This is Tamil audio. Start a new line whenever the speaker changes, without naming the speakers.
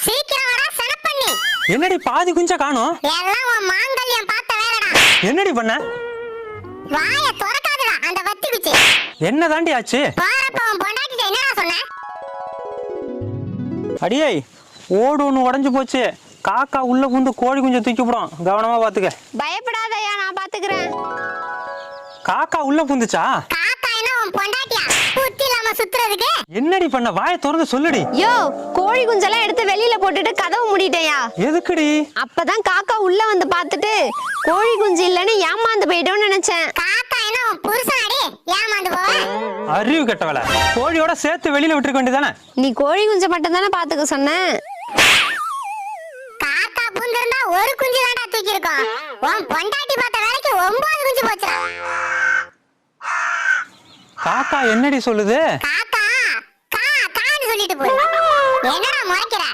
சீக்கிரம் வாடா சனப்பண்ணி.
என்னடி பாதி குஞ்ச காணோம்?
எல்லாம் உன் மாங்கல்யம் பார்த்த வேலைடா.
என்னடி பண்ண?
வாய திறக்காதடா அந்த வத்தி குச்சி.
என்ன தாண்டி ஆச்சு?
பாரப்ப உன் பொண்டாட்டிட்ட என்னடா சொன்ன?
அடியே ஓடு ஒன்று உடஞ்சு போச்சு. காக்கா உள்ள புந்து கோழி குஞ்சை தூக்கி போடும், கவனமா பாத்துக்க.
பயப்படாதயா, நான் பாத்துக்கிறேன்.
காக்கா உள்ள புந்துச்சா?
காக்கா என்ன உன் பொண்டாட்டியா? புத்தி இல்லாம சுத்துறதுக்கு?
என்னடி பண்ண? வாயை திறந்து சொல்லுடி.
யோ, கோழி குஞ்செல்லாம் எடுத்து வெளியில போட்டுட்டு கதவு மூடிட்டேயா.
எதுக்குடி?
அப்பதான் காக்கா உள்ள வந்து பாத்துட்டு கோழி குஞ்சு இல்லன்னு ஏமாந்து போயிட்டோம்னு நினைச்சேன்.
காக்கா என்ன உன் புருஷனாடி? ஏமாந்து போவ?
அறிவு கெட்டவள. கோழியோட சேர்த்து வெளியில விட்டுருக்க வேண்டியதானே?
நீ கோழி குஞ்சை மட்டும் தானே பாத்துக்க சொன்ன.
காக்கா புந்திருந்தா ஒரு குஞ்சு தான்டா தூக்கி இருக்கும். உன் பொண்டாட்டி பார்த்த வேலைக்கு 9 குஞ்சு போச்சுடா.
காக்கா என்னடி சொல்லுது?
காக்கா கா கான்னு சொல்லிட்டு போய் என்னடா முறைக்கிற?